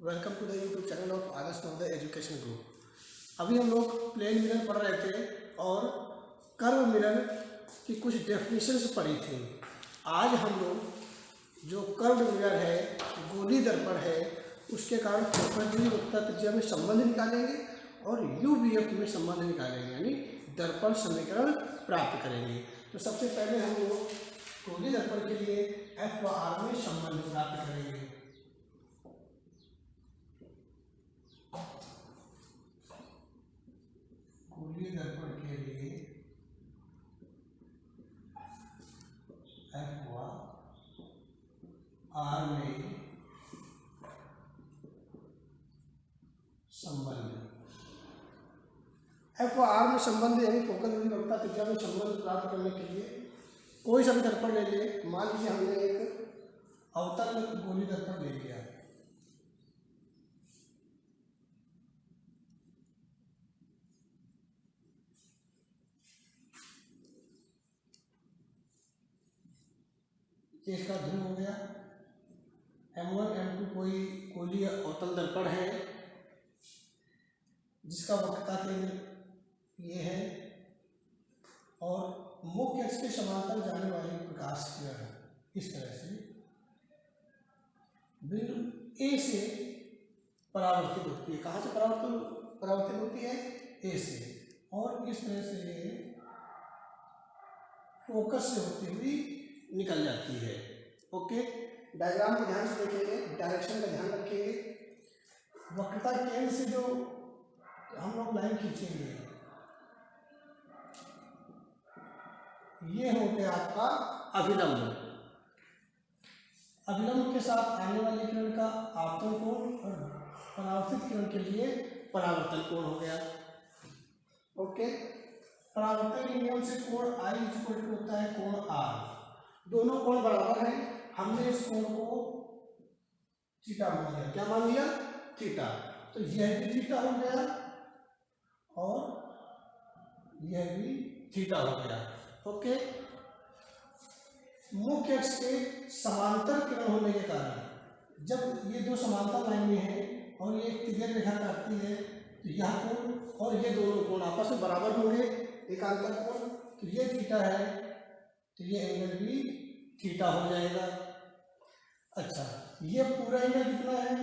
Welcome to the YouTube channel of Adarsh Navodaya education group. अभी हम लोग प्लेन मिरर पढ़ रहे थे और कर्व मिरर की कुछ डेफिनेशंस पढ़ी थी। आज हम लोग जो कर्व मिरर है, गोली दर्पण है, उसके कारण फोकस वक्ता त्रिज्या में संबंध निकालेंगे और यूवीएफ में संबंध निकालेंगे, यानी दर्पण समीकरण प्राप्त करेंगे। तो सबसे पहले हम लोग गोली दर्पण के लिए एफ व आर में संबंध प्राप्त करेंगे। गोलीय दर्पण के लिए एफ व आर में संबंध, एफ व आर में संबंध यानी फोकल वक्ता त्रिज्या में संबंध प्राप्त करने के लिए कोई सा भी दर्पण ले लिए। मान लीजिए हमने एक अवतल गोली दर्पण ले लिया, ये इसका ध्रुव हो गया। M1 M2 कोई गोलीय अवतल दर्पण है जिसका वक्रता केंद्र ये है और मुख्य अक्ष के समांतर जाने वाली प्रकाश किरण इस तरह से बिंदु ए से परावर्तित होती है। कहाँ से परावर्तित होती है? ए से, और इस तरह से ये फोकस से होती हुई निकल जाती है। ओके, डायग्राम को ध्यान से देखेंगे, डायरेक्शन का ध्यान रखेंगे। वक्रता केंद्र से जो हम लोग लाइन खींचेंगे ये हो गया आपका अभिलंब। अभिलंब के साथ आने वाली किरण का आपतन कोण और परावर्तित किरण के लिए परावर्तन कोण हो गया। ओके, परावर्तन के नियम से कोण I होता है कोण R। दोनों कोण बराबर हैं, हमने इस कोण को थीटा मान लिया। क्या मान लिया? थीटा। तो यह भी थीटा हो गया और यह भी थीटा हो गया। ओके, मुख्य अक्ष के समांतर किरण होने के कारण जब ये दो समांतर लाइनें हैं और ये एक तिर्यक रेखा काटती है तो यह कोण और ये दोनों कोण आपस में बराबर होंगे, एकांतर कोण। तो ये थीटा है तो ये एंगल भी थीटा हो जाएगा। अच्छा, ये पूरा एंगल कितना है?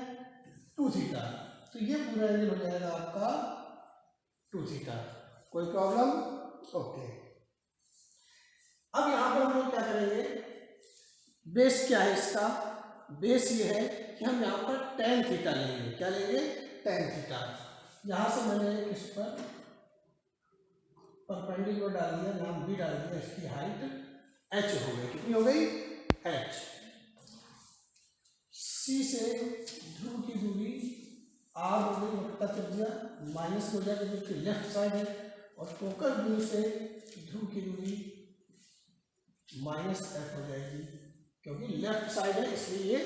2 थीटा। तो ये पूरा एंगल हो जाएगा आपका 2 थीटा। कोई प्रॉब्लम? ओके, अब यहां पर हम लोग क्या करेंगे? बेस क्या है इसका? बेस ये है कि हम यहाँ पर tan थीटा लेंगे। क्या लेंगे? tan theta. यहां से मैंने इस पर परपेंडिकुलर डाल दिया, नाम भी डाल दिया, इसकी हाइट h हो गई। कितनी हो गई? h। C से ध्रुव की दूरी r हो गई, वक्रता त्रिज्या माइनस हो जाएगी जो कि लेफ्ट साइड है, और फोकस बिंदु से ध्रुव की दूरी माइनस f हो जाएगी क्योंकि लेफ्ट साइड है इसलिए ये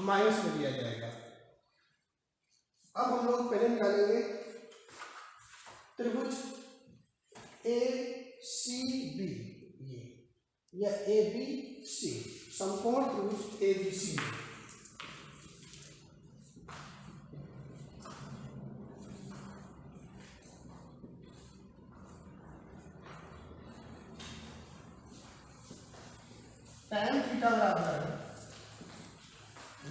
माइनस में दिया जाएगा। अब हम लोग पहले निकालेंगे त्रिभुज ACB, ये या ABC, समकोण त्रिभुज ABC। tan थीटा बराबर है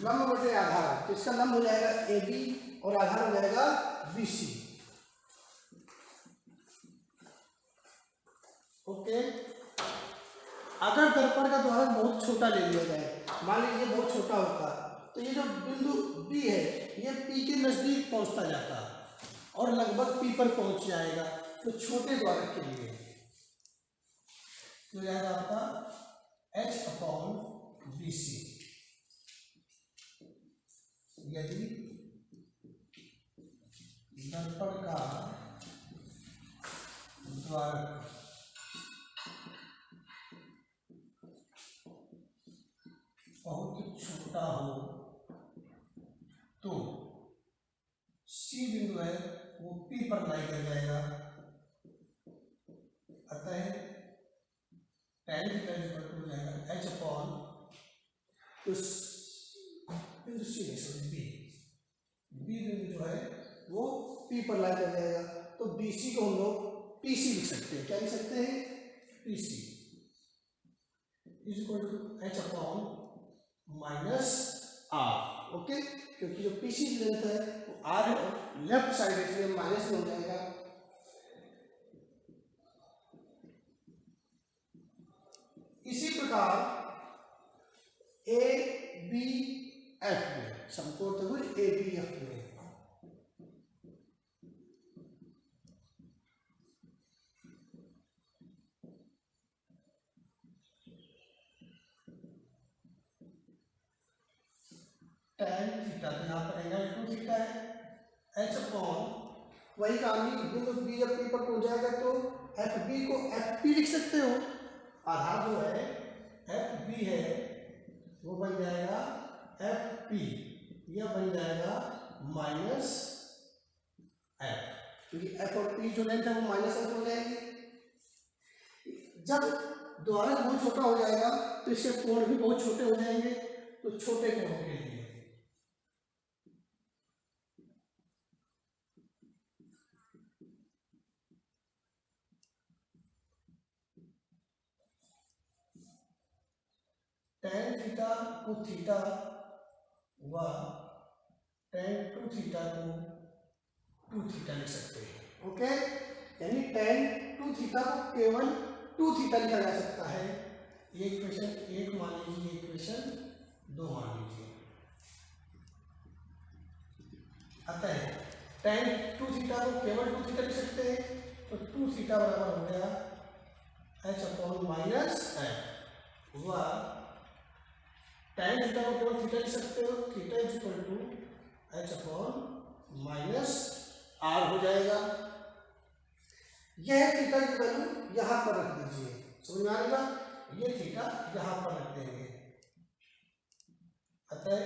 लंब बटे आधार। तो इसका लंब हो जाएगा AB और आधार हो जाएगा BC। ओके, अगर दर्पण का द्वारक बहुत छोटा ले लिया जाए, मान लीजिए बहुत छोटा होता तो ये जो बिंदु B है ये P के नजदीक पहुंचता जाता और लगभग P पर पहुंच जाएगा। तो छोटे द्वारक के लिए तो जाएगा आपका H/BC। यदि दर्पण का द्वारक बहुत छोटा हो तो C बिंदु है वो P पर लाई कर जाएगा। अतः tan थीटा हो जाएगा H/, बिंदु C B बी बिंदु जो है वो P पर लाई कर जाएगा। तो BC को हम लोग PC लिख सकते हैं। क्या लिख सकते हैं? PC is equal to H upon minus R। Okay, क्योंकि जो PC लेंथ है वो R है और लेफ्ट साइड है इसलिए माइनस में हो जाएगा। इसी प्रकार ABF में समकोण त्रिभुज ABF में tan थीटा, तो यहाँ पर एंगल 2 थीटा है। H अपॉन वही कहानी, बिंदु B जब P पर पहुंच जाएगा तो FB को FP लिख सकते हो। आधार जो है FB है वो बन जाएगा FP, यह बन जाएगा माइनस F, क्योंकि F और P जो लेंथ है वो माइनस F हो जाएगी। जब द्वारक बहुत छोटा हो जाएगा तो इसके कोण भी बहुत छोटे हो जाएंगे। तो छोटे कोणों के लिए tan थीटा को थीटा व tan 2 थीटा को 2 थीटा लिख सकते हैं। ओके, यानी tan 2 थीटा को केवल 2 थीटा लिखा जा सकता है। ये इक्वेशन 1 मान लीजिए, इक्वेशन 2 मान लीजिए। अतः tan 2 थीटा को केवल 2 थीटा लिख सकते हैं। तो 2 थीटा बराबर हो गया H अपॉन माइनस F व tan थीटा को केवल थीटा लिख सकते हो। Theta is equal to H upon minus R हो जाएगा। यह थीटा की वैल्यू यहाँ पर रख दीजिए, समझ में आएगा। ये थीटा यहाँ पर रख देंगे। अतः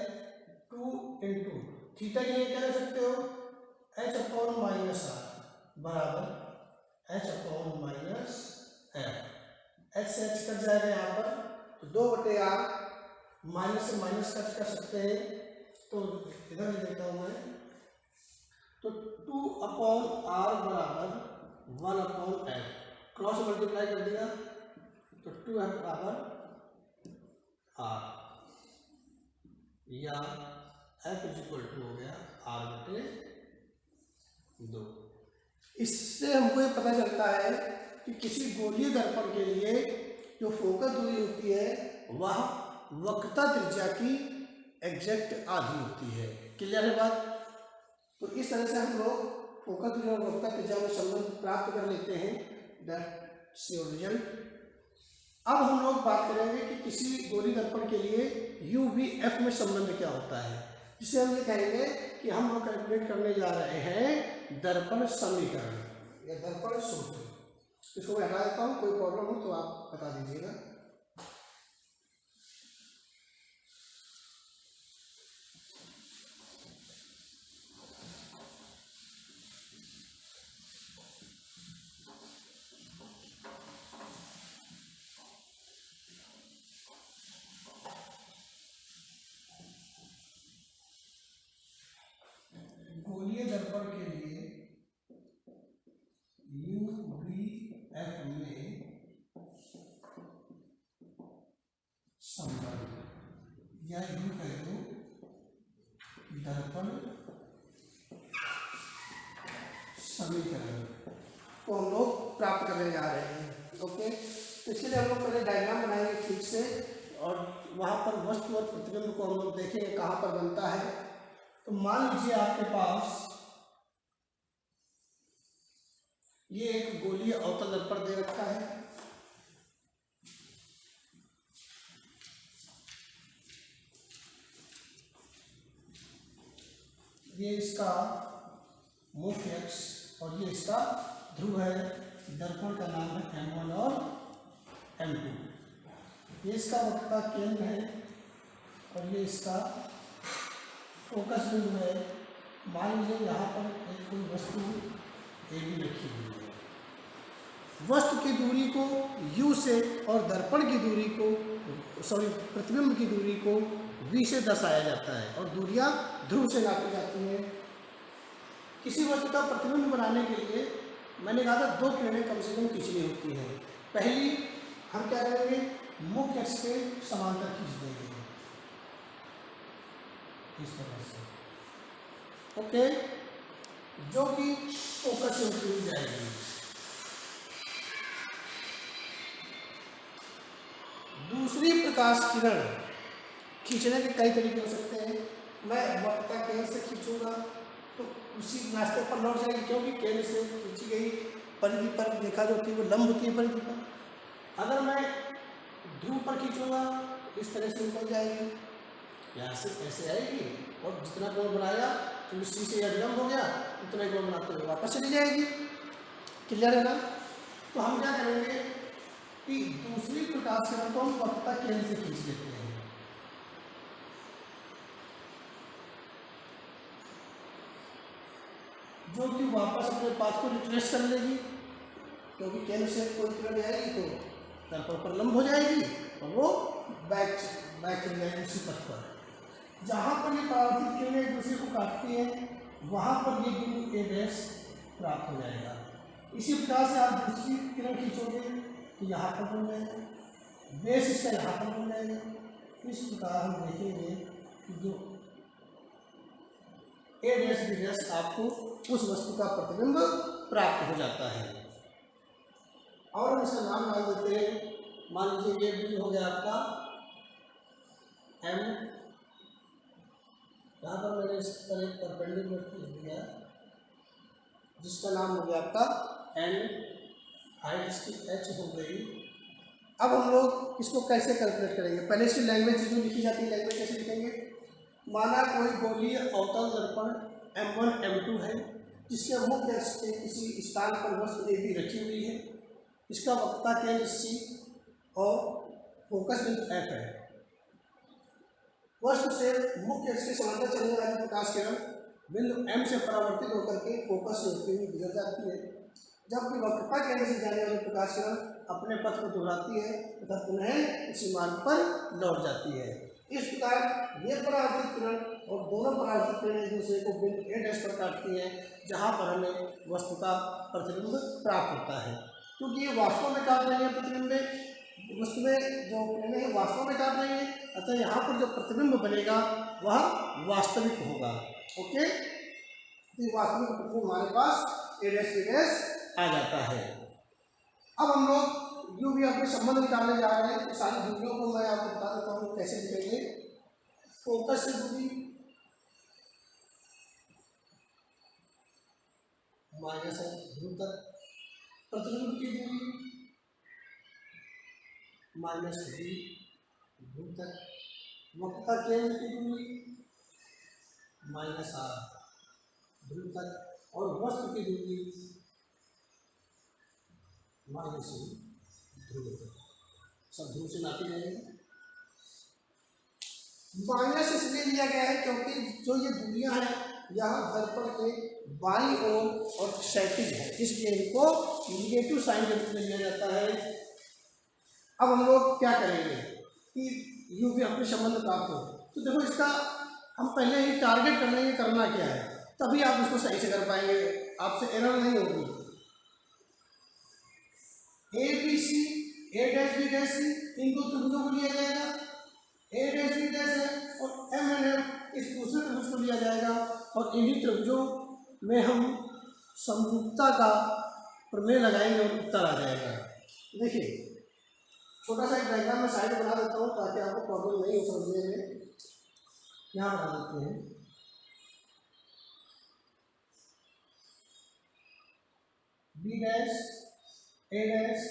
2 इंटू थीटा के लिए क्या कर सकते हो? H अपॉन माइनस R बराबर H upon minus F। H से H कट जाएगा यहाँ पर, तो 2/R माइनस से माइनस कट कर सकते हैं। तो इधर लिख देता हूँ मैं। तो 2 अपॉन R बराबर 1 अपॉन F, क्रॉस मल्टीप्लाई कर दिया तो 2F बराबर R, या F इज इक्वल टू हो गया R/2। इससे हमको ये पता चलता है कि किसी गोलीय दर्पण के लिए जो फोकस दूरी होती है वह वक्रता त्रिज्या की एग्जैक्ट आधी होती है। क्लियर है बात? तो इस तरह से हम लोग फोकस दूरी और वक्रता त्रिज्या में संबंध प्राप्त कर लेते हैं। That's your result. अब हम लोग बात करेंगे कि किसी गोलीय दर्पण के लिए UVF में संबंध क्या होता है, जिसे हम ये कहेंगे कि हम लोग कैलकुलेट करने जा रहे हैं दर्पण समीकरण या दर्पण सूत्र। इसको मैं हटा देता हूँ, कोई प्रॉब्लम हो तो आप बता दीजिएगा। गोलीय दर्पण के लिए UVF में संबंध या यूं कह दो दर्पण समीकरण को हम लोग प्राप्त करने जा रहे हैं। ओके, तो इसके लिए हम लोग पहले डायग्राम बनाएंगे ठीक से, और वहाँ पर वस्तु और प्रतिबिंब को हम लोग देखेंगे कहाँ पर बनता है। तो मान लीजिए आपके पास ये एक गोलीय अवतल दर्पण दे रखा है। ये इसका मुख्य अक्ष और ये इसका ध्रुव है। दर्पण का नाम है M1 और M2। ये इसका वक्रता केंद्र है और ये इसका फोकस बिंदु है। मान लीजिए यहाँ पर एक कोई वस्तु AB रखी हुई है। वस्तु की दूरी को U से और दर्पण की दूरी को प्रतिबिंब की दूरी को V से दर्शाया जाता है और दूरियां ध्रुव से नापी जाती हैं। किसी वस्तु का प्रतिबिंब बनाने के लिए मैंने कहा था दो किरणें कम से कम खींचनी होती हैं। पहली हम क्या करेंगे, मुख्य अक्ष के समांतर खींच देंगे इस तरह से, ओके, जो कि फोकस में उतरी जाएगी। दूसरी प्रकाश किरण खींचने के कई तरीके हो सकते हैं। मैं वक्रता केंद्र से खींचूंगा तो उसी रास्ते पर लौट जाएगी, क्योंकि केंद्र से खींची गई परिधि पर रेखा जो होती है वो लंब होती है परिधि पर। अगर मैं ध्रुव पर खींचूंगा इस तरह से निकल जाएगी, यहाँ से कैसे आएगी और जितना कोण बनाया तो सी से लंब हो गया, उतना कोण बनाते हुए वापस चली जाएगी। क्लियर है ना? तो हम क्या करेंगे कि दूसरी प्रकाश किरण को हम वक्रता केंद्र से खींच लेते हैं। जो कि वापस अपने पाथ को रिट्रेस कर लेगी, क्योंकि केंद्र से कोई किरण आएगी तो दर्पण पर लंब हो जाएगी और वो बैक चली जाएगी उसी पथ पर। जहाँ पर ये परावर्तित किरणें एक दूसरे को काटती हैं वहाँ पर ये बिंदु ए डैश प्राप्त हो जाएगा। इसी प्रकार से आप दूसरी किरण खींचोगे तो यहाँ पर बन जाएगा, बेस इसका यहाँ पर बन जाएगा। इस प्रकार हम देखेंगे कि जो ए डैश बी डैश आपको उस वस्तु का प्रतिबिंब प्राप्त हो जाता है। और हम इसका नाम डाल देते हैं, मान लीजिए ये बिंदु हो गया आपका एम, यहाँ पर मैंने इस पर एक परपेंडिकुलर खींच दिया जिसका नाम हो गया आपका एन, हाइट इसकी एच हो गई। अब हम लोग इसको कैसे कैलकुलेट करेंगे, पहले इसकी लैंग्वेज जो लिखी जाती है लैंग्वेज कैसे लिखेंगे। माना कोई गोलीय अवतल दर्पण M1 M2 है जिसके मुख्य अक्ष के किसी स्थान पर वस्तु ए बी रखी हुई है, इसका वक्रता केंद्र C और फोकस बिंदु F है। वस्तु से मुख्य अक्ष के समांतर चलने वाली प्रकाश किरण बिंदु M से परावर्तित होकर के फोकस से होती हुई गुजर जाती है, जबकि वक्रता केंद्र से जाने वाली प्रकाश किरण अपने पथ को दोहराती है तथा पुनः उसी मार्ग पर लौट जाती है। इस प्रकार ये परावर्तित किरण और दोनों परावर्तित किरण एक दूसरे को बिंदु ए डैश पर काटती हैं, जहाँ पर हमें वस्तु का प्रतिबिंब प्राप्त होता है। क्योंकि ये वास्तव में काट रही है प्रतिबिंब, वस्तु में जो किरणें हैं वास्तव में काट रही है, अतः यहाँ पर जो प्रतिबिंब बनेगा वह वास्तविक होगा। ओके, तो वास्तविक प्रतिबिंब हमारे पास ए डैश बी डैश आ जाता है। अब हम लोग जो भी आपके संबंध निकालने जा रहे हैं, सारी दूरियों को मैं आपको बता देता हूँ कैसे लिखेंगे। फोकस से दूरी माइनस ध्रुव तक, प्रतिबिंब की दूरी माइनस ध्रुव तक, वक्रता केंद्र की दूरी माइनस आर ध्रुव तक और वस्तु की दूरी माइनस ध्रुव तक, सब ध्रुव से नापी जाएंगे। माइनस इसलिए लिया गया है क्योंकि जो ये दूरियां हैं यहाँ दर्पण के बाईं ओर और क्षैतिज है, इसलिए इनको निगेटिव साइन के रूप में लिया जाता है। अब हम लोग क्या करेंगे कि यू भी अपने संबंध प्राप्त हो, तो देखो इसका हम पहले ही टारगेट कर लेंगे करना क्या है, तभी आप इसको सही से कर पाएंगे, आपसे एरर नहीं होगी। A B C, A dash B dash C, इन दो त्रिभुजों को लिया जाएगा, ए डैश बी डैश है और एम एन एम इस दूसरे त्रिभुज को लिया जाएगा और इन्हीं त्रिभुजों में हम समरूपता का प्रमेय लगाएंगे और उत्तर आ जाएगा। देखिए छोटा सा एक डायग्राम में साइड बना देता हूँ ताकि आपको प्रॉब्लम नहीं हो समझने में। यहाँ बना देते हैं, B dash A dash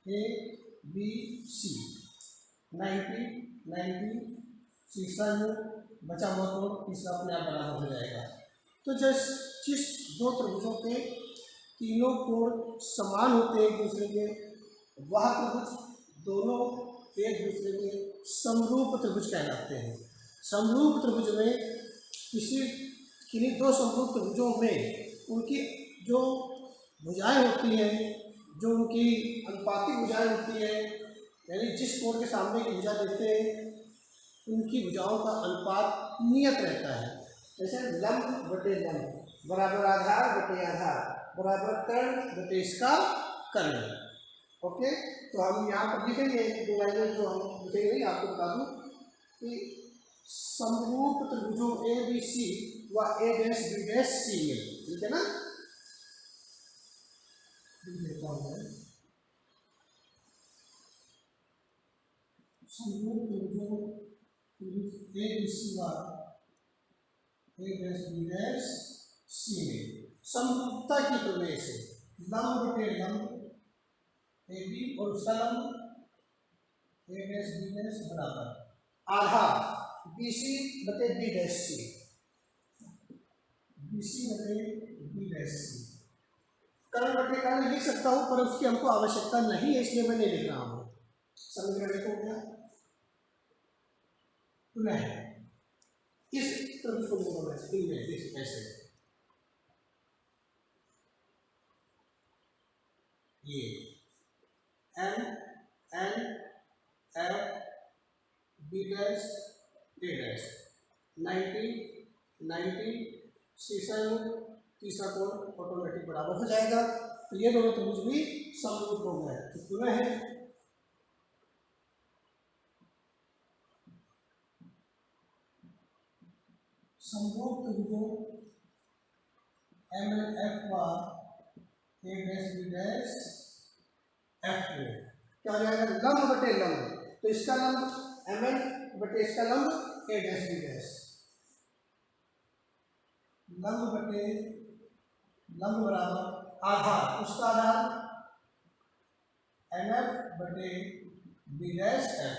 A B C 90 90 तीसरा जो बचा हुआ कोण तीसरा अपने आप बराबर हो जाएगा। तो जिस दो त्रिभुजों के तीनों कोण समान होते हैं एक दूसरे के, वह त्रिभुज दोनों एक दूसरे के समरूप त्रिभुज कहलाते हैं। समरूप त्रिभुज में किन्हीं दो समरूप त्रिभुजों में उनकी जो भुजाएं होती हैं, जो उनकी अनुपातिक भुजाएं होती है, यानी जिस कोण के सामने की भुजा देखते हैं उनकी भुजाओं का अनुपात नियत रहता है। जैसे लंब बटे लंब, बराबर आधार बटे आधार बराबर कर्ण बटे इसका कर्ण। ओके, तो हम यहाँ पर लिखेंगे दो लाइनें जो हम लिखेंगे, आपको बता दूं कि समरूप त्रिभुजों ए बी सी व ए डैश बी डैश सी में, ठीक है ना, लिखता हूँ मैं समरूप त्रिभुजों ए बी सी व ए डैश बी डैश सी में समरूपता की प्रमेय से लंब बटे लंब ए बी और उसका लंब ए डैश बी डैश बराबर आधार बी सी बटे बी डैश सी, बी सी बटे बी डैश सी। कर्ण बटे कर्ण लिख सकता हूं पर उसकी हमको आवश्यकता नहीं है, इसलिए मैं नहीं लिख रहा हूं। समीकरण एक हो गया। पुनः इस त्रिभुज को जोड़ना है, इनमें देखिए कैसे, ये M N F B dash A dash 90 90 तीसरा कोण ऑटोमेटिक बराबर हो जाएगा। तो ये दोनों त्रिभुज भी समरूप हो गए। तो पुनः है समरूप त्रिभुजों एम एन एफ व ए डैश बी डैश एफ में क्या हो जाएगा, लंब बटे लंब, तो इसका लंब एम एन बटे इसका लंब ए डैश बी डैश, लंब बटे लंब बराबर आधार उसका आधार एम एफ बटे बी डैश एफ,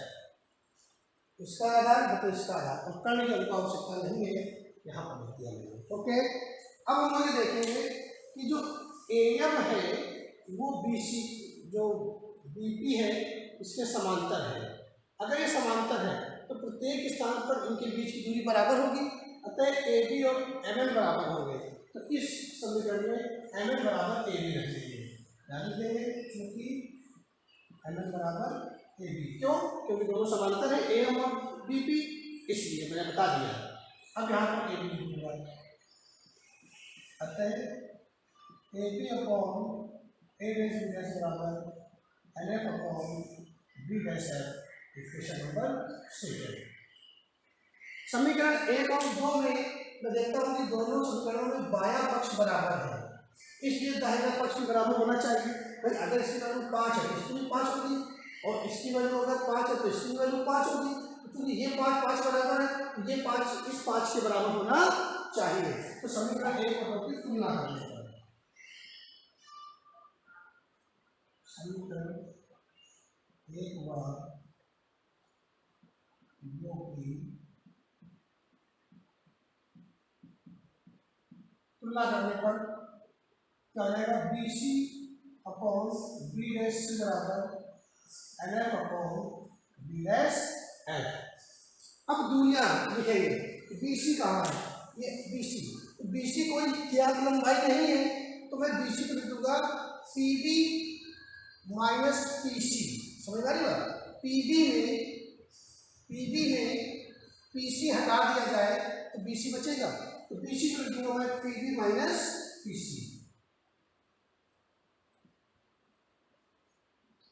इसका आधार बटे इसका आधार, और कर्ण की हमको आवश्यकता नहीं है, यहाँ पर लिख दिया मैंने। ओके, अब हम लोग देखेंगे कि जो एम है वो बी सी जो बीपी है इसके समांतर है। अगर ये समांतर है तो प्रत्येक स्थान पर इनके बीच की दूरी बराबर होगी, अतः ए बी और एम एन बराबर होंगे। तो इस समीकरण में एम एन बराबर ए बी रख देंगे, ध्यान देंगे क्योंकि एम एन बराबर ए बी, क्यों, क्योंकि दोनों समांतर है ए एम और बी पी, इसलिए मैंने बता दिया। अब यहाँ पर ए बी लिखूंगा, अतः A B upon A dash B dash बराबर N F upon B dash F, equation number 6। समीकरण 1 और 2 में मैं देखता हूँ कि दोनों समीकरणों में बायां पक्ष बराबर है, इसलिए दाहिना पक्ष भी बराबर होना चाहिए। भाई अगर इसकी वैल्यू 5 है तो इसकी भी 5 होगी, और इसकी वैल्यू अगर 5 है तो इसकी वैल्यू 5 होगी। तो ये 5 बराबर है, तो ये 5 इस 5 के बराबर होना चाहिए। तो समीकरण 1 और 2 की तुलना करने पर समीकरण 1 व 2 की तुलना करने पर क्या हो जाएगा, B C upon B dash C बराबर N F upon B dash F. अब दूरियां लिखेंगे, बी सी कहाँ है, ये बी सी, बी सी कोई ज्ञात लंबाई नहीं है, तो मैं बी सी को लिख दूंगा P B minus P C, समझ आ रही बात, पी बी में पी सी हटा दिया जाए तो बी सी बचेगा, तो बी सी को लिख दूंगा मैं P B minus P C.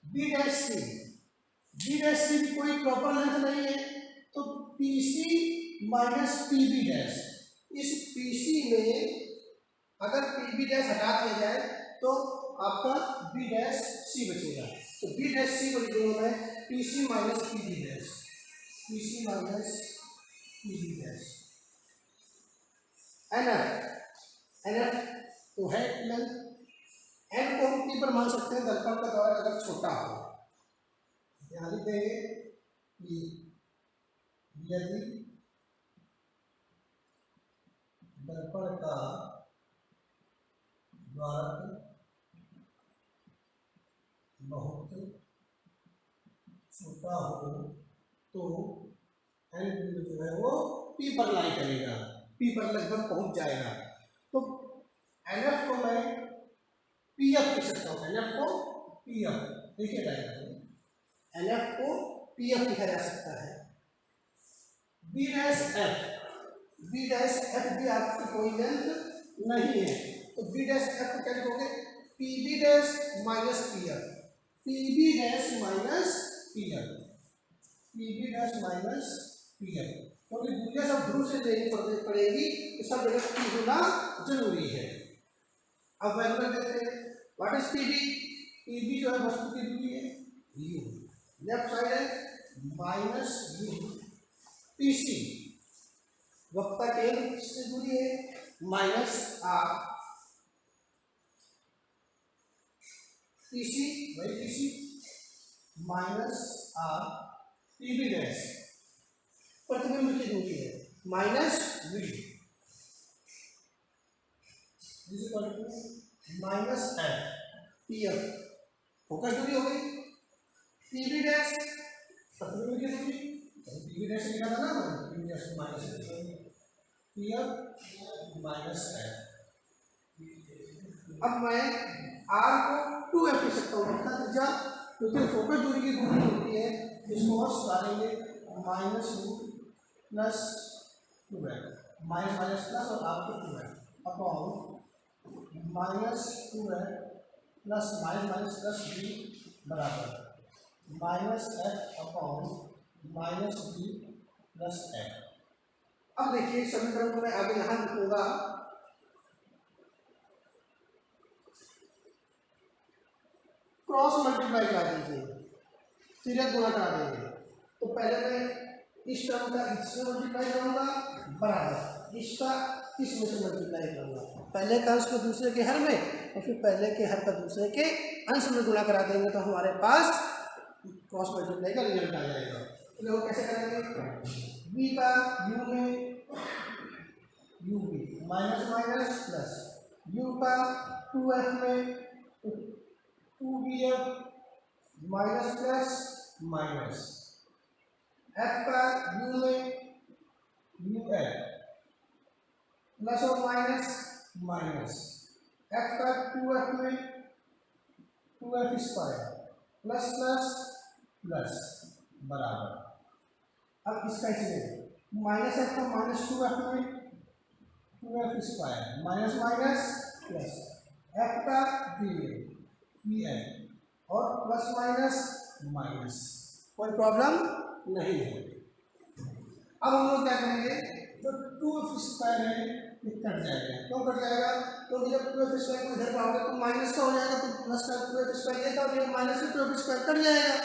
B dash C भी कोई प्रॉपर लेंथ नहीं है, तो P C minus P B dash, इस पी सी में अगर पी बी डैश हटा दिया जाए तो आपका बी डैश सी बचेगा, तो बी डैश सी को लिख दूंगा मैं P C minus P B dash, P C minus P B dash. And F तो है लेंथ, एन को हम पी पर मान सकते हैं दर्पण का द्वार अगर छोटा हो। ध्यान देंगे कि यदि दर्पण का द्वार बहुत छोटा हो तो एन बिंदु जो है वो पी पर लाई करेगा, पी पर लगभग पहुंच जाएगा। तो एन एफ को मैं पी एफ लिख सकता हूँ, एन एफ को पी एफ लिखे जाएगा, एन एफ को पी एफ लिखा जा सकता है। बी डैश एफ भी आपकी कोई लेंथ नहीं है, तो बी डैश एफ को क्या लिखोगे, P B dash minus P F, P B dash minus P F, P B dash minus P F, क्योंकि दूरियां सब ध्रुव से लेनी पड़ेगी तो सब जगह पी होना जरूरी है। अब वैल्यू रख देते हैं, what is P B, P B जो है वस्तु की दूरी है यू, लेफ्ट साइड है माइनस यू, पी सी वक्ता केंद्र से दूरी है माइनस आर, पी सी वही P C minus R, P B dash प्रतिबिंब की दूरी है minus V, minus F P F, focus दूरी हो गई, पी बी डैश प्रतिबिंब की दूरी, पी बी डैश लिखा था ना, P B dash minus P F minus F. अब मैं आर को 2f लिख सकता हूँ, वक्ता त्रिज्या क्योंकि फोकस दूरी की दूरी होती है, इसको और डालेंगे minus U plus 2f, minus minus plus और आपको 2f upon minus 2f plus minus minus plus B बराबर minus F upon minus B plus F. अब देखिए समीकरण को मैं आगे यहाँ लिखूंगा, क्रॉस मल्टीप्लाई करा दीजिए, तिर्यक गुणा करा देंगे, तो पहले मैं इस टर्म का इससे मल्टीप्लाई करूंगा बराबर इसका इसमें से मल्टीप्लाई करूंगा, पहले का अंश को दूसरे के हर में और फिर पहले के हर का दूसरे के अंश में गुणा करा देंगे तो हमारे पास क्रॉस मल्टीप्लाई का रिजल्ट आ जाएगा। तो देखो कैसे करेंगे, v का u में u v minus minus plus u का 2f में 2bf minus plus minus f का u में uf प्लस और माइनस माइनस f का 2f में 2f square plus plus plus बराबर, अब इसका इसमें माइनस f का माइनस 2f में 2f square minus minus plus f का v में vn और प्लस माइनस माइनस, कोई प्रॉब्लम नहीं है। अब हम लोग क्या करेंगे, जो 2f स्क्वायर है ये कट जाएगा, क्यों कट जाएगा, क्योंकि जब 2f स्क्वायर को इधर पाओगे तो माइनस का हो जाएगा, तो प्लस का 2f स्क्वायर ये था और ये माइनस से 2f स्क्वायर कट जाएगा,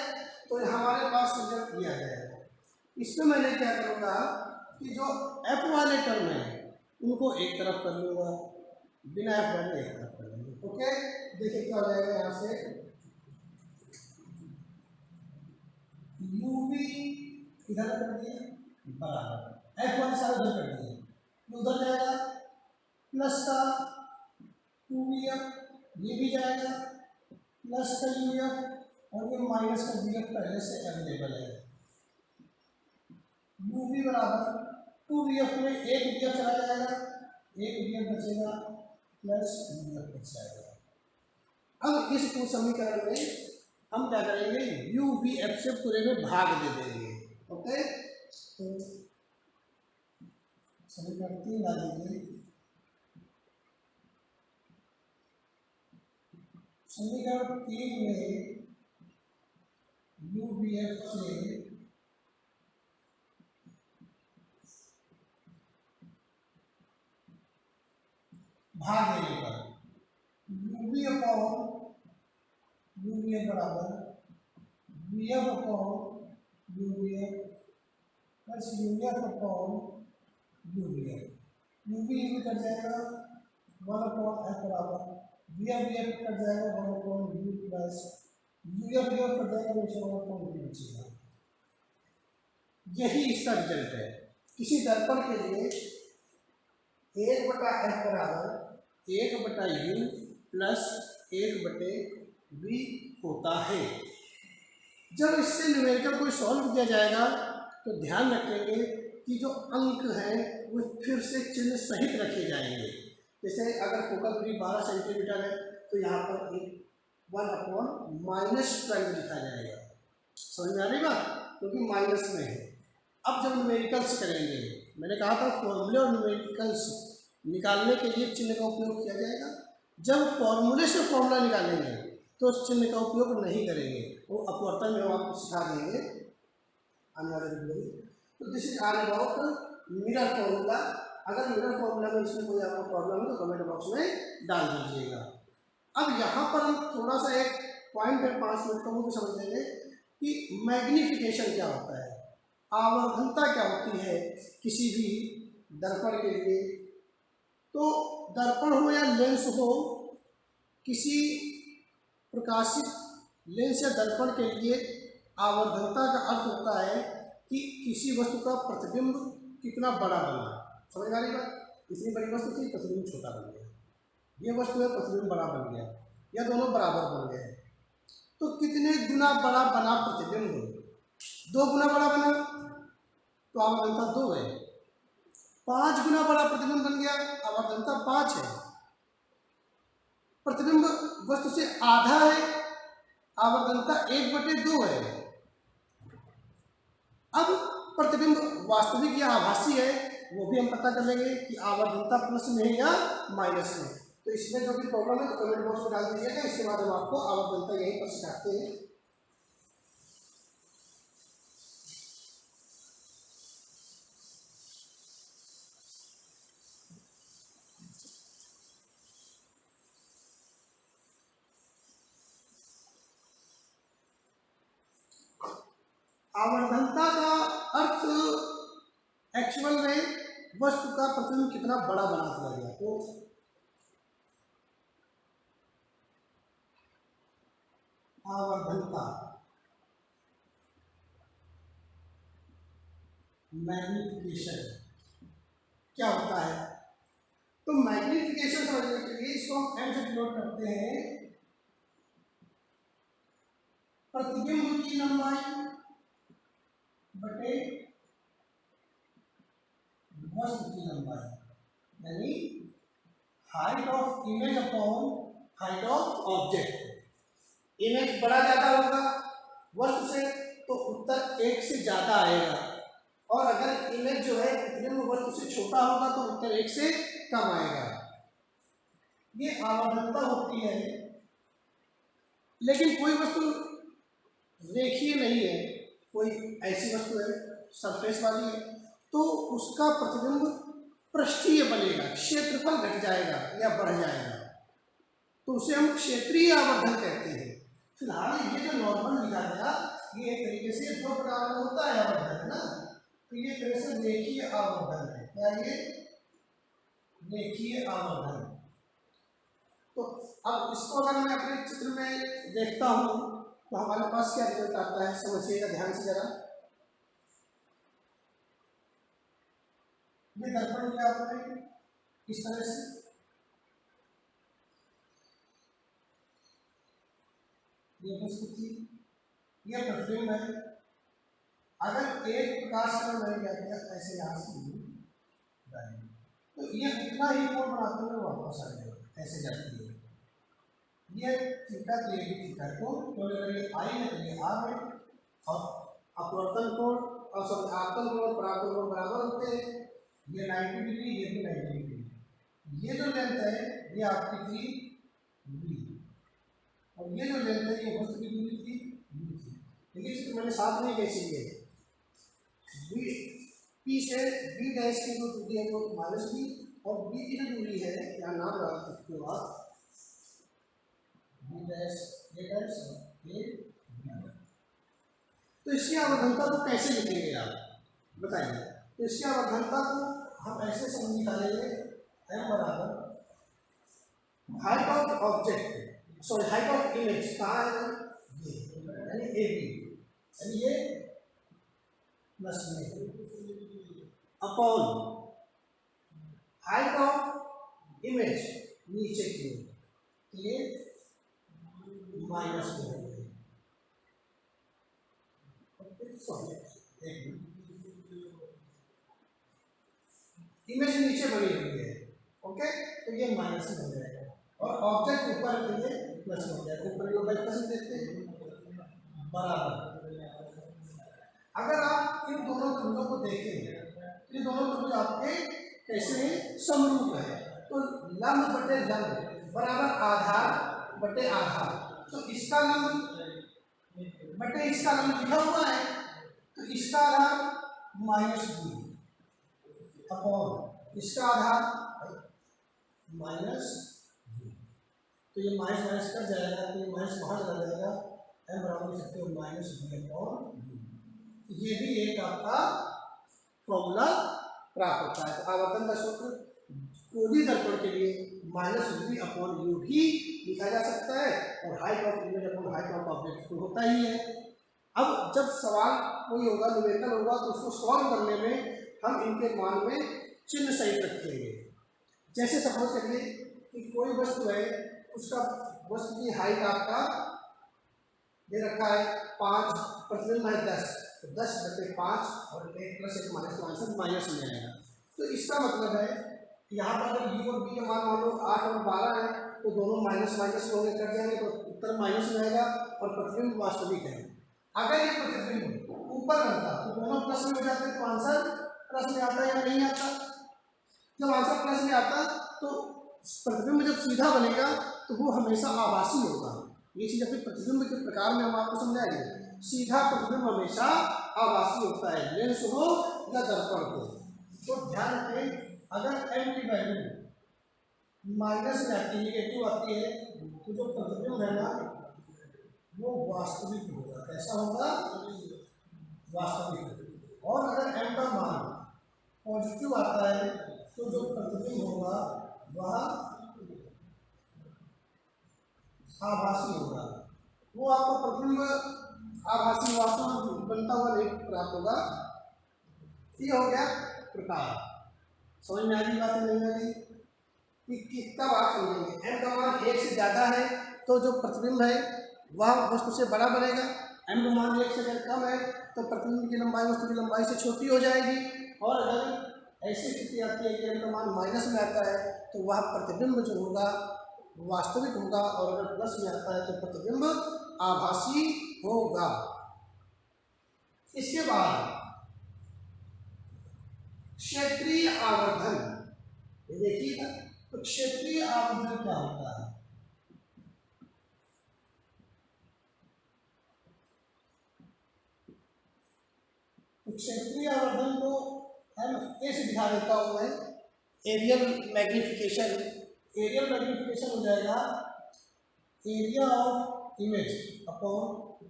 तो हमारे पास रिजल्ट ये आ जाएगा। इसमें मैंने क्या करूँगा कि जो f वाले टर्म है उनको एक तरफ कर लूँगा, बिना f वाले एक तरफ कर लेंगे, ओके। देखिए क्या हो जाएगा, यहाँ से uv इधर कर दिए बराबर f वाले सारे उधर कर दिए, उधर जाएगा प्लस का 2vf ये भी जाएगा प्लस का uf और ये माइनस का vf पहले से अवेलेबल है, uv बराबर 2vf में एक vf चला जाएगा, एक vf बचेगा प्लस vf बच जाएगा। अब इस समीकरण में हम क्या करेंगे, uvf से पूरे में भाग दे देंगे, ओके। तो समीकरण 3 ला दीजिए, समीकरण 3 में uvf से भाग देने पर uv अपॉन uvf बराबर vf upon uvf plus uvf upon uvf, uv uv cut जाएगा 1 अपॉन f बराबर vf vf कट जाएगा 1 upon u plus uf uf cut जाएगा 1 अपॉन v बचेगा। यही इसका रिजल्ट है। किसी दर्पण के लिए 1/f बराबर 1/u प्लस 1/v होता है। जब इससे न्यूमेरिकल को सॉल्व किया जाएगा तो ध्यान रखेंगे कि जो अंक हैं वो फिर से चिन्ह सहित रखे जाएंगे। जैसे अगर फोकस दूरी 12 सेंटीमीटर है तो यहाँ पर एक 1/-12 लिखा जाएगा। समझ में आ रही बात, क्योंकि माइनस में है। अब जब न्यूमेरिकल्स करेंगे, मैंने कहा था फॉर्मूले और न्यूमेरिकल्स निकालने के लिए चिन्ह का उपयोग किया जाएगा। जब फॉर्मूले से फॉर्मूला निकालेंगे तो उस चिन्ह का उपयोग नहीं करेंगे, वो अपवर्तन में हम आपको सिखा देंगे आने वाले वीडियो में। तो this is all about mirror formula. अगर मिरर फॉर्मूला में इसमें कोई आपको प्रॉब्लम है तो कमेंट बॉक्स में डाल दीजिएगा। अब यहाँ पर हम थोड़ा सा एक पॉइंट है 5 मिनट का वो भी समझ लेंगे कि मैग्निफिकेशन क्या होता है, आवर्धनता क्या होती है किसी भी दर्पण के लिए। तो दर्पण हो या लेंस हो, किसी प्रकाशित लेंस या दर्पण के लिए आवर्धनता का अर्थ होता है कि किसी वस्तु का प्रतिबिंब कितना बड़ा बना। समझ आ रही बात? इतनी बड़ी वस्तु थी, प्रतिबिंब छोटा बन गया। ये वस्तु है, प्रतिबिंब बड़ा बन गया, या दोनों बराबर बन गए। तो कितने गुना बड़ा बना प्रतिबिंब? 2 गुना बड़ा बना तो आवर्धनता 2 है। 5 गुना बड़ा प्रतिबिंब बन गया, आवर्धनता 5 है। प्रतिबिंब वस्तु से आधा है, आवर्धनता 1/2 है। अब प्रतिबिंब वास्तविक या आभासी है वो भी हम पता कर लेंगे कि आवर्धनता प्लस में है या माइनस में। तो इसमें जो भी प्रॉब्लम है तो कमेंट बॉक्स में डाल दीजिएगा, इसके बाद हम आपको आवर्धनता यहीं पर सिखाते हैं। आवर्धनता का अर्थ एक्चुअल में वस्तु का प्रतिबिंब कितना बड़ा बना दिया गया। तो आवर्धनता मैग्निफिकेशन क्या होता है? तो मैग्निफिकेशन समझने के लिए इसको हम एम से डिनोट करते हैं प्रतिबिंब की लंबाई बटे वस्तु की लंबाई, यानी height of image upon height of object. Image बड़ा ज्यादा होगा वस्तु से तो उत्तर 1 से ज्यादा आएगा, और अगर इमेज जो है प्रतिबिंब वस्तु से छोटा होगा तो उत्तर 1 से कम आएगा। ये आवर्धनता होती है। लेकिन कोई वस्तु रेखीय नहीं है, कोई ऐसी वस्तु है सरफेस वाली है, तो उसका प्रतिबिंब पृष्ठीय बनेगा, क्षेत्रफल घट जाएगा या बढ़ जाएगा, तो उसे हम क्षेत्रीय आवर्धन कहते हैं। फिलहाल ये जो नॉर्मल लिखा गया ये एक तरीके से 2 प्रकार का होता है आवर्धन, है ना। तो ये तरह से रेखीय आवर्धन है। क्या ये रेखीय आवर्धन? तो अब इसको अगर मैं अपने चित्र में देखता हूं तो हमारे पास क्या रिजल्ट आता है, समझिएगा ध्यान से जरा। ये दर्पण लिया आपने इस तरह से, ये वस्तु थी, ये प्रतिबिंब है। अगर एक प्रकाश से मैंने क्या किया ऐसे यहाँ से तो ये उतना ही कोण बनाते हुए वापस आ जाएगा, ऐसे जाती है। ये थीटा तो ये भी थीटा कोण, तो अगर ये आई है तो ये आर है, और अपवर्तन कोण और सब आपतन कोण परावर्तन कोण बराबर होते हैं। ये 90 डिग्री, ये भी 90 डिग्री। ये जो लेंथ है ये आपकी थी बी, और ये जो लेंथ है ये वस्तु की दूरी थी बी थी। देखिए चित्र मैंने साथ में कैसे लिए बी पी से बी डैश की जो दूरी है वो माइनस बी, और बी की जो दूरी है यहाँ नाम डाल सकते हो आप B dash A dash A B. तो इसकी आवर्धनता को कैसे लिखेंगे आप बताइए? तो इसकी आवर्धनता को हम ऐसे समझ निकालेंगे, एम बराबर height of object, sorry height of image कहाँ है ये, यानी ए बी, यानी ये प्लस में अपॉन हाइट ऑफ इमेज नीचे की ओर, ये माइनस में हो गई। इमेज नीचे बनी हुई है, ओके, तो ये माइनस में हो जाएगा, और ऑब्जेक्ट ऊपर के लिए प्लस हो जाएगा। ऊपर को प्लस देते हैं बराबर। अगर आप इन दोनों त्रिभुजों को देखें, ये दोनों त्रिभुज आपके कैसे है, समरूप है। तो लंब बटे लंब बराबर आधार बटे आधार। तो इसका लंब बटे इसका लंब लिखा हुआ है, तो इसका आधार -b अपॉन इसका आधार -b। तो ये माइनस माइनस कट जाएगा, तो ये माइनस बाहर चला जाएगा, m बराबर लिख सकते हो -b अपॉन b। ये भी एक आपका फॉर्मूला प्राप्त होता है। तो आवर्तन का सूत्र कोणीय दर्पण के लिए -b अपॉन u भी लिखा जा सकता है, और height of image upon height of object तो होता ही है। अब जब सवाल कोई होगा, न्यूमेरिकल होगा, तो उसको सॉल्व करने में हम इनके मान में चिन्ह सहित रखेंगे। जैसे सपोज करिए कि कोई वस्तु है, उसका वस्तु की हाइट आपका दे रखा है 5, प्रतिबिंब है 10, तो 10 बटे 5 और 1 प्लस 1 माइनस माइनस में आएगा। तो इसका मतलब है यहाँ पर अगर u और b का मान मान लो 8 और 12 है, तो दोनों माइनस माइनस होंगे, कट जाएंगे, तो उत्तर माइनस में आएगा, और प्रतिबिंब वास्तविक है। अगर ये प्रतिबिंब ऊपर बनता तो दोनों प्लस में हो जाते, तो आंसर प्लस में आता या नहीं आता। जब आंसर प्लस में आता तो प्रतिबिंब जब सीधा बनेगा तो वो हमेशा आभासी होगा। ये चीज अपने प्रतिबिंब के प्रकार में हम आपको समझाएंगे। सीधा प्रतिबिंब हमेशा आभासी होता है, लेंस हो या दर्पण हो। तो ध्यान रखें, अगर m की वैल्यू माइनस में आती है, नेगेटिव आती है, तो जो प्रतिबिंब है ना वो वास्तविक होगा। कैसा होगा? वास्तविक। और अगर m का मान पॉजिटिव आता है तो जो प्रतिबिंब होगा वह आभासी होगा। वो आपको प्रतिबिंब आभासी वास्तव बनता हुआ नहीं प्राप्त होगा। ये हो गया प्रकार। समझ में आ गई बात नहीं आ गई? कि तब आप समझेंगे m का मान 1 से ज़्यादा है तो जो प्रतिबिंब है वह वस्तु से बड़ा बनेगा, m का मान 1 से अगर कम है तो प्रतिबिंब की लंबाई वस्तु की लंबाई से छोटी हो जाएगी। और अगर ऐसी स्थिति आती है कि m का मान माइनस में आता है तो वह प्रतिबिंब जो होगा वास्तविक होगा, और अगर प्लस में आता है तो प्रतिबिंब आभासी होगा। इसके बाद क्षेत्रीय आवर्धन, ये देखिएगा, तो क्षेत्रीय आवर्धन क्या होता है? तो क्षेत्रीय आवर्धन को हम ऐसे दिखा देता हूं मैं, एरियल मैग्निफिकेशन। एरियल मैग्निफिकेशन हो जाएगा area of image upon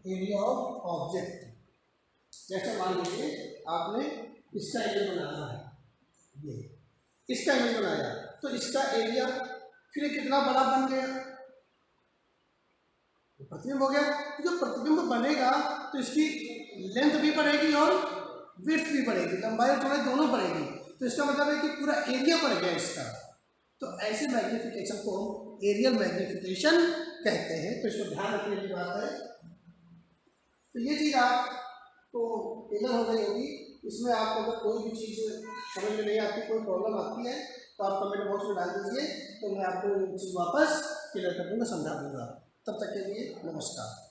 area of object. जैसे मान लीजिए आपने इसका इमेज बनाना है, ये इसका इमेज बनाया, तो इसका एरिया फिर कितना बड़ा बन गया, प्रतिबिंब हो गया। जो प्रतिबिंब बनेगा तो इसकी लेंथ भी बढ़ेगी और विड्थ भी बढ़ेगी, लंबाई और चौड़ाई दोनों बढ़ेगी। तो इसका मतलब है कि पूरा एरिया बढ़ गया इसका। तो ऐसे मैग्निफिकेशन को हम एरियल मैग्निफिकेशन कहते हैं। तो इसको ध्यान रखने की बात है। तो ये चीज़ आपको क्लियर हो गई होगी। इसमें आपको अगर कोई भी चीज़ समझ में नहीं आती, कोई प्रॉब्लम आती है, तो आप कमेंट बॉक्स में डाल दीजिए, तो मैं आपको ये चीज़ वापस क्लियर कर दूँगा, समझा दूँगा। तब तक के लिए नमस्कार।